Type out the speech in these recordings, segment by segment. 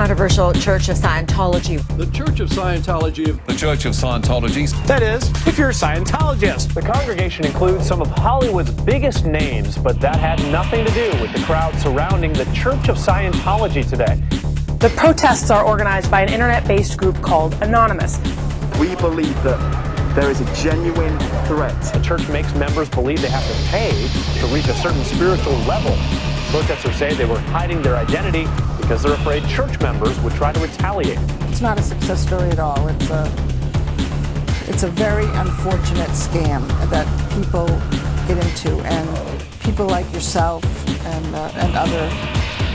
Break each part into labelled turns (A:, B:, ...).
A: controversial Church of Scientology.
B: The Church of Scientology.
C: The Church of Scientology.
D: That is, if you're a Scientologist. The congregation includes some of Hollywood's biggest names, but that had nothing to do with the crowd surrounding the Church of Scientology today.
E: The protests are organized by an internet-based group called Anonymous.
F: We believe that there is a genuine threat.
D: The church makes members believe they have to pay to reach a certain spiritual level. Protesters say they were hiding their identity because they're afraid church members would try to retaliate.
G: It's not a success story at all. It's a very unfortunate scam that people get into, and people like yourself and other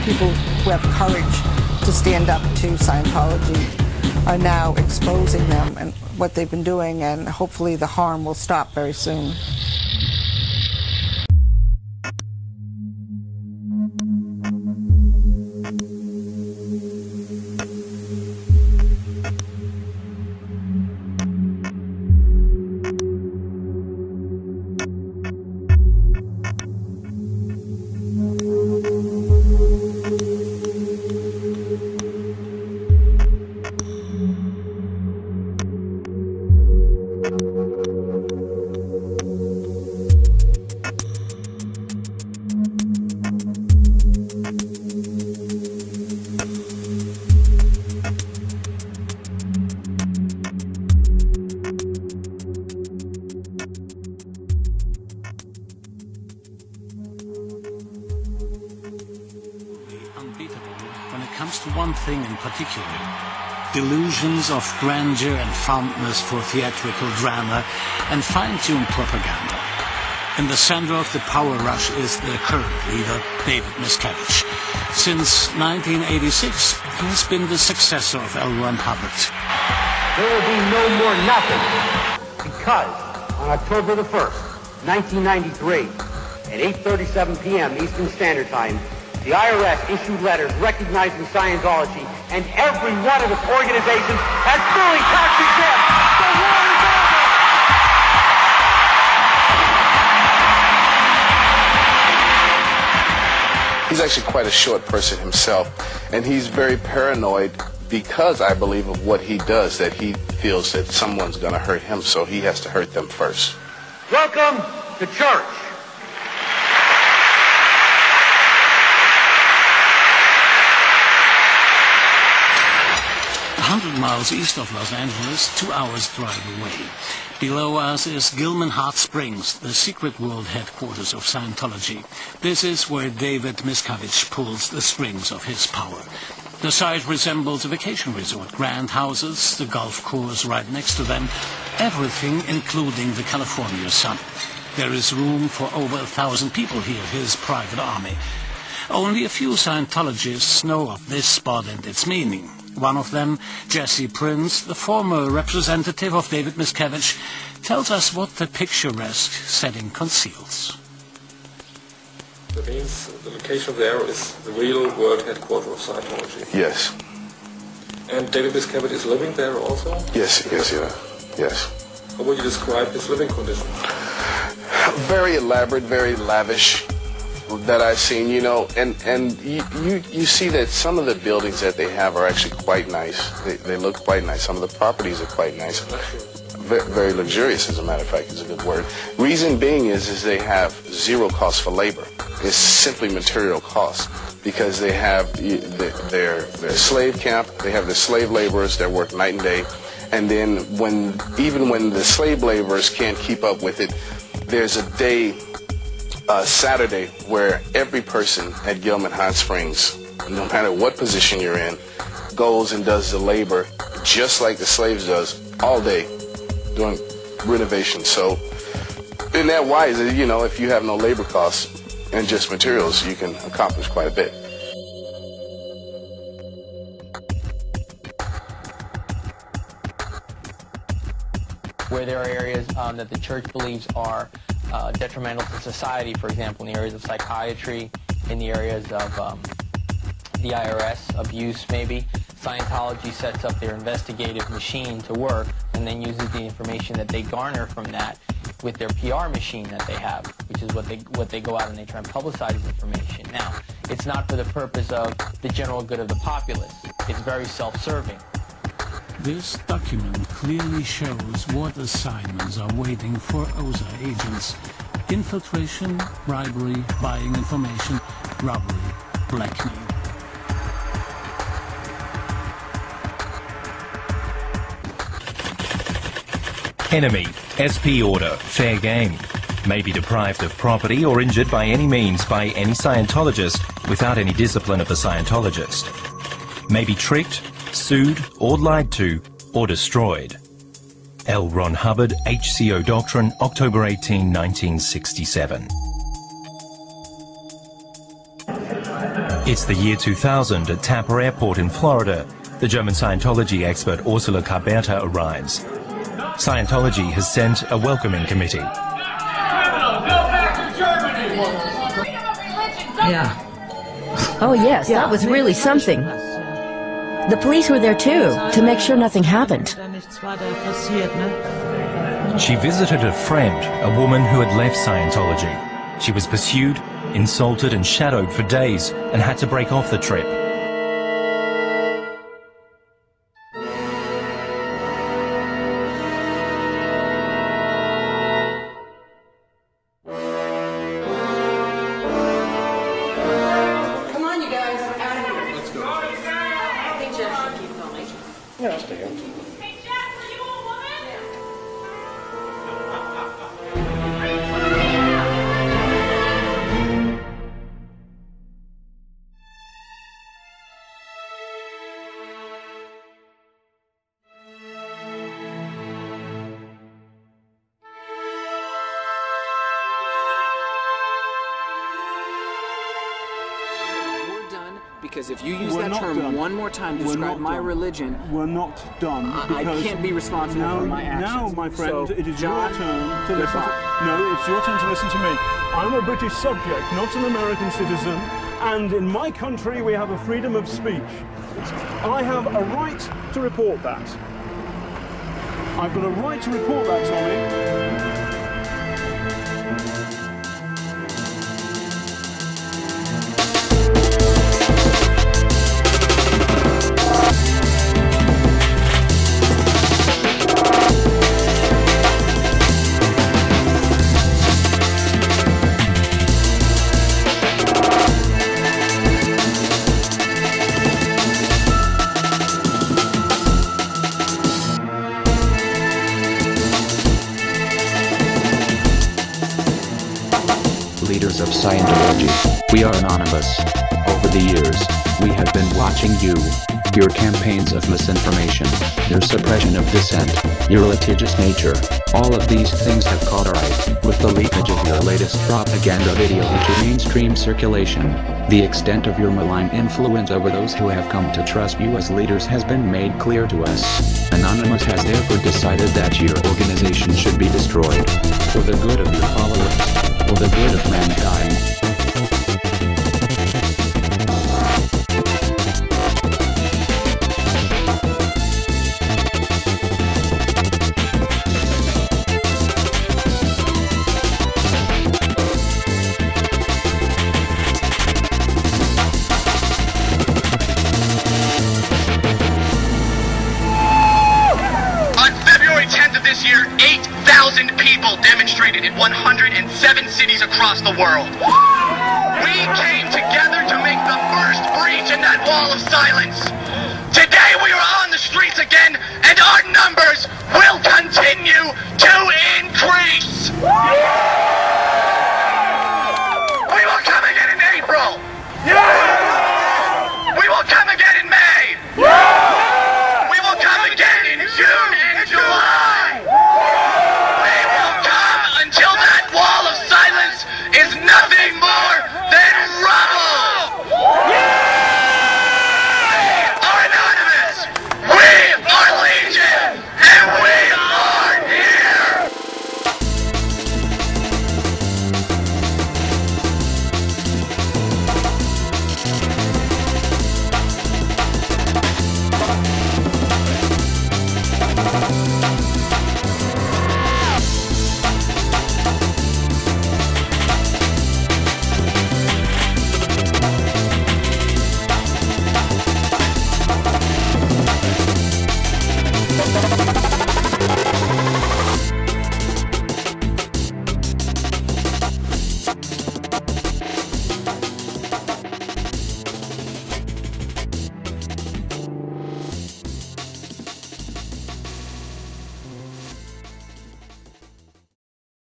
G: people who have courage to stand up to Scientology are now exposing them and what they've been doing, and hopefully the harm will stop very soon.
H: When it comes to one thing in particular, delusions of grandeur and fondness for theatrical drama and fine-tuned propaganda. In the center of the power rush is the current leader, David Miscavige. Since 1986, he has been the successor of L. Ron Hubbard.
I: There will be no more nothing, because on October the 1st, 1993, at 8:37 p.m. Eastern Standard Time, the IRS issued letters recognizing Scientology, and every one of its organizations as fully tax-exempt. The war is over!
J: He's actually quite a short person himself, and he's very paranoid because, I believe, of what he does, that he feels that someone's going to hurt him, so he has to hurt them first.
I: Welcome to church.
H: 100 miles east of Los Angeles, 2 hours drive away. Below us is Gilman Hot Springs, the secret world headquarters of Scientology. This is where David Miscavige pulls the strings of his power. The site resembles a vacation resort, grand houses, the golf course right next to them, everything including the California sun. There is room for over 1,000 people here, his private army. Only a few Scientologists know of this spot and its meaning. One of them, Jesse Prince, the former representative of David Miscavige, tells us what the picturesque setting conceals.
K: That means the location there is the real world headquarters of Scientology.
J: Yes.
K: And David Miscavige is living there also?
J: Yes.
K: How would you describe his living conditions?
J: Very elaborate, very lavish, that I've seen, you know, and you see that some of the buildings that they have are actually quite nice. They look quite nice. Some of the properties are quite nice. Very luxurious, as a matter of fact, is a good word. Reason being is they have zero cost for labor. It's simply material cost, because they have their slave camp, they have the slave laborers that work night and day, and then even when the slave laborers can't keep up with it, there's a day, Saturday, where every person at Gilman Hot Springs, no matter what position you're in, goes and does the labor just like the slaves does all day doing renovation. So in that wise, you know, if you have no labor costs and just materials, you can accomplish quite a bit.
L: Where there are areas that the church believes are detrimental to society, for example, in the areas of psychiatry, in the areas of the IRS, abuse maybe, Scientology sets up their investigative machine to work and then uses the information that they garner from that with their PR machine that they have, which is what they go out and they try and publicize information. Now, it's not for the purpose of the general good of the populace. it's very self-serving.
H: This document clearly shows what assignments are waiting for OSA agents. Infiltration, bribery, buying information, robbery, blackmail.
C: Enemy, SP order, fair game. May be deprived of property or injured by any means by any Scientologist without any discipline of the Scientologist. May be tricked, sued or lied to or destroyed. L. Ron Hubbard, HCO Doctrine, October 18, 1967. It's the year 2000 at Tampa Airport in Florida. The German Scientology expert Ursula Carberta arrives. Scientology has sent a welcoming committee.
M: Yeah. Oh, yes, that was really something. The police were there too, to make sure nothing happened.
C: She visited a friend, a woman who had left Scientology. She was pursued, insulted and shadowed for days and had to break off the trip.
N: Because if you use that term one more time to describe my religion,
B: we're not done.
N: I can't be responsible for my actions.
B: Now, my friend,
N: so,
B: it is
N: John,
B: your turn to listen. No, it's your turn to listen to me. I'm a British subject, not an American citizen, and in my country we have a freedom of speech. I have a right to report that. I've got a right to report that, Tommy.
O: Leaders of Scientology, we are anonymous. Over the years, we have been watching you, your campaigns of misinformation, your suppression of dissent, your litigious nature. All of these things have caught our eye, with the leakage of your latest propaganda video into mainstream circulation. The extent of your malign influence over those who have come to trust you as leaders has been made clear to us. Anonymous has therefore decided that your organization should be destroyed. For the good of your followers. For the good of mankind.
P: This year, 8,000 people demonstrated in 107 cities across the world. We came together to make the first breach in that wall of silence. Today we are on the streets again, and our numbers will continue to increase.